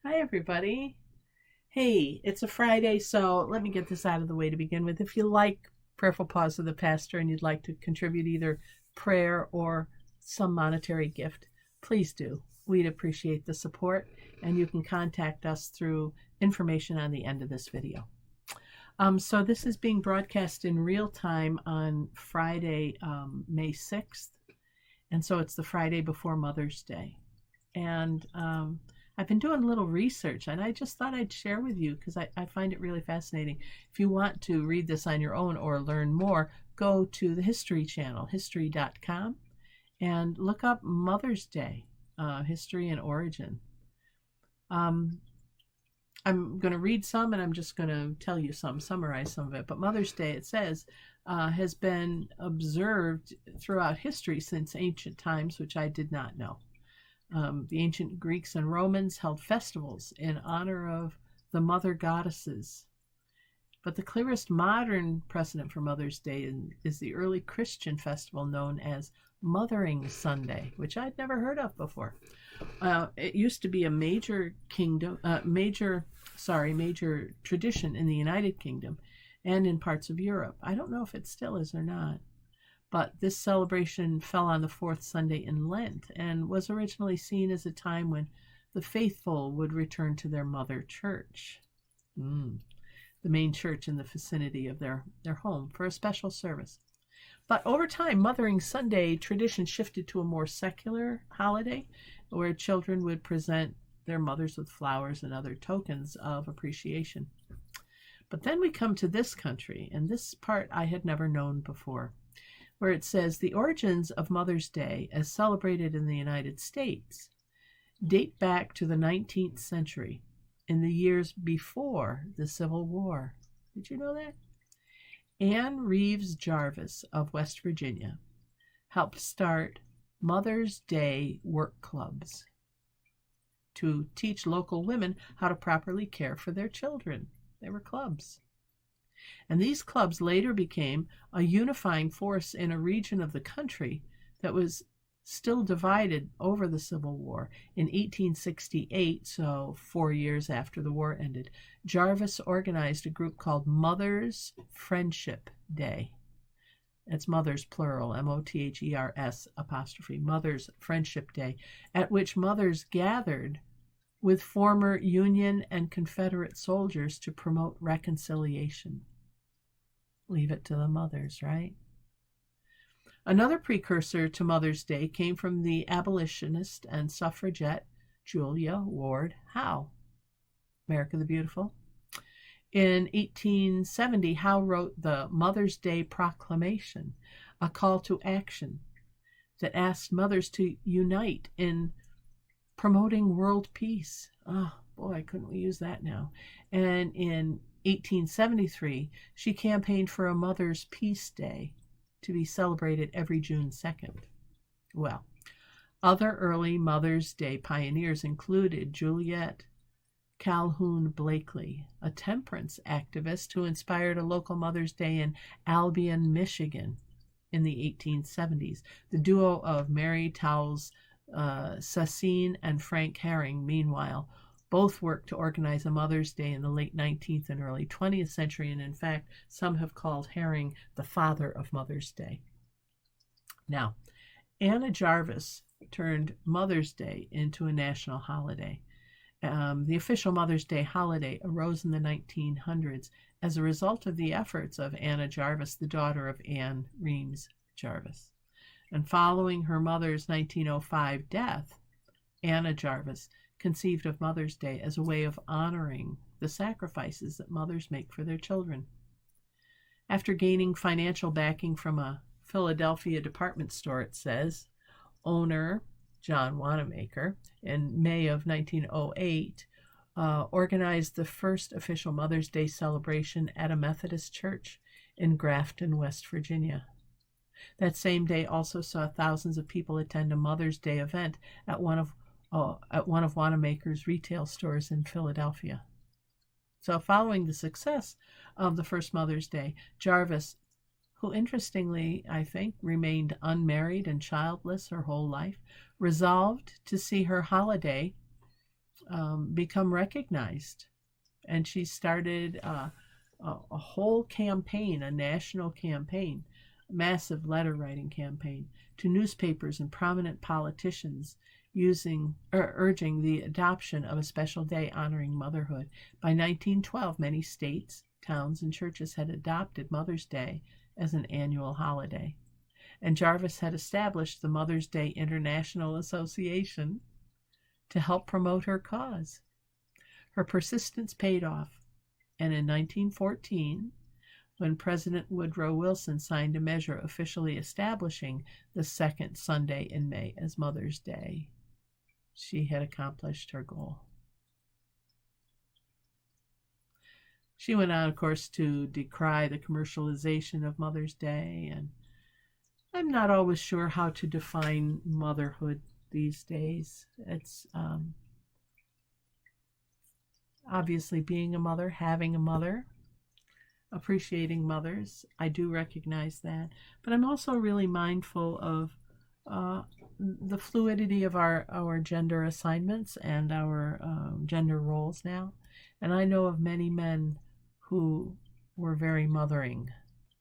Hi, everybody. Hey, it's a Friday, so let me get this out of the way to begin with. If you like Prayerful Pause of the Pastor and you'd like to contribute either prayer or some monetary gift, please do. We'd appreciate the support, and you can contact us through information on the end of this video. So this is being broadcast in real time on Friday, May 6th, and so it's the Friday before Mother's Day. And I've been doing a little research, and I just thought I'd share with you because I find it really fascinating. If you want to read this on your own or learn more, go to the History Channel, history.com, and look up Mother's Day, history and origin. I'm going to read some, and I'm just going to tell you summarize some of it. But Mother's Day, it says, has been observed throughout history since ancient times, which I did not know. The ancient Greeks and Romans held festivals in honor of the mother goddesses. But the clearest modern precedent for Mother's Day is the early Christian festival known as Mothering Sunday, which I'd never heard of before. It used to be a major tradition in the United Kingdom and in parts of Europe. I don't know if it still is or not. But this celebration fell on the fourth Sunday in Lent and was originally seen as a time when the faithful would return to their mother church, the main church in the vicinity of their home, for a special service. But over time, Mothering Sunday tradition shifted to a more secular holiday where children would present their mothers with flowers and other tokens of appreciation. But then we come to this country, and this part I had never known before, where it says the origins of Mother's Day, as celebrated in the United States, date back to the 19th century, in the years before the Civil War. Did you know that? Anne Reeves Jarvis of West Virginia helped start Mother's Day work clubs to teach local women how to properly care for their children. They were clubs. And these clubs later became a unifying force in a region of the country that was still divided over the Civil War. In 1868, so 4 years after the war ended, Jarvis organized a group called Mother's Friendship Day. That's Mother's plural, M-O-T-H-E-R-S apostrophe, Mother's Friendship Day, at which mothers gathered with former Union and Confederate soldiers to promote reconciliation. Leave it to the mothers, right? Another precursor to Mother's Day came from the abolitionist and suffragette Julia Ward Howe. America the Beautiful. In 1870, Howe wrote the Mother's Day Proclamation, a call to action that asked mothers to unite in promoting world peace. Oh, boy, couldn't we use that now? And in 1873, she campaigned for a Mother's Peace Day to be celebrated every June 2nd. Well, other early Mother's Day pioneers included Juliet Calhoun Blakely, a temperance activist who inspired a local Mother's Day in Albion, Michigan in the 1870s. The duo of Mary Towles Sassine and Frank Herring, meanwhile, both worked to organize a Mother's Day in the late 19th and early 20th century, and in fact, some have called Herring the father of Mother's Day. Now, Anna Jarvis turned Mother's Day into a national holiday. The official Mother's Day holiday arose in the 1900s as a result of the efforts of Anna Jarvis, the daughter of Anne Reeves Jarvis. And following her mother's 1905 death, Anna Jarvis conceived of Mother's Day as a way of honoring the sacrifices that mothers make for their children. After gaining financial backing from a Philadelphia department store, it says, owner John Wanamaker, in May of 1908, organized the first official Mother's Day celebration at a Methodist church in Grafton, West Virginia. That same day also saw thousands of people attend a Mother's Day event at one of Wanamaker's retail stores in Philadelphia. So following the success of the first Mother's Day, Jarvis, who interestingly, I think, remained unmarried and childless her whole life, resolved to see her holiday become recognized. And she started a whole campaign, a national campaign, a massive letter writing campaign to newspapers and prominent politicians urging the adoption of a special day honoring motherhood. By 1912, many states, towns, and churches had adopted Mother's Day as an annual holiday. And Jarvis had established the Mother's Day International Association to help promote her cause. Her persistence paid off, and in 1914, when President Woodrow Wilson signed a measure officially establishing the second Sunday in May as Mother's Day, she had accomplished her goal. She went on, of course, to decry the commercialization of Mother's Day, and I'm not always sure how to define motherhood these days. It's obviously being a mother, having a mother, appreciating mothers. I do recognize that. But I'm also really mindful of the fluidity of our gender assignments and our gender roles now. And I know of many men who were very mothering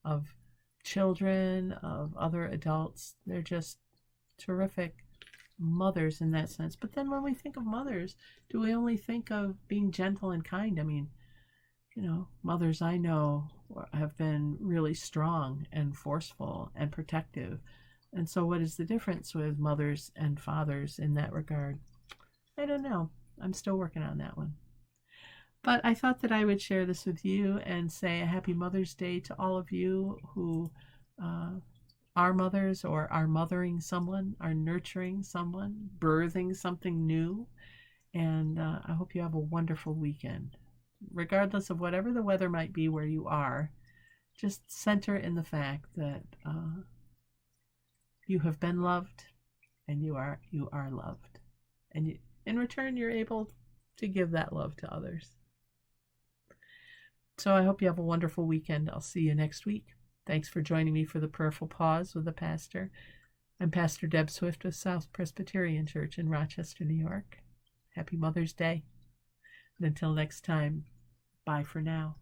of children, of other adults. They're just terrific mothers in that sense. But then when we think of mothers, do we only think of being gentle and kind? I mean, mothers I know have been really strong and forceful and protective. And so what is the difference with mothers and fathers in that regard? I don't know. I'm still working on that one. But I thought that I would share this with you and say a happy Mother's Day to all of you who are mothers or are mothering someone, are nurturing someone, birthing something new. And I hope you have a wonderful weekend. Regardless of whatever the weather might be where you are, just center in the fact that you have been loved and you are loved. And in return, you're able to give that love to others. So I hope you have a wonderful weekend. I'll see you next week. Thanks for joining me for the Prayerful Pause with the Pastor. I'm Pastor Deb Swift of South Presbyterian Church in Rochester, New York. Happy Mother's Day. And until next time, bye for now.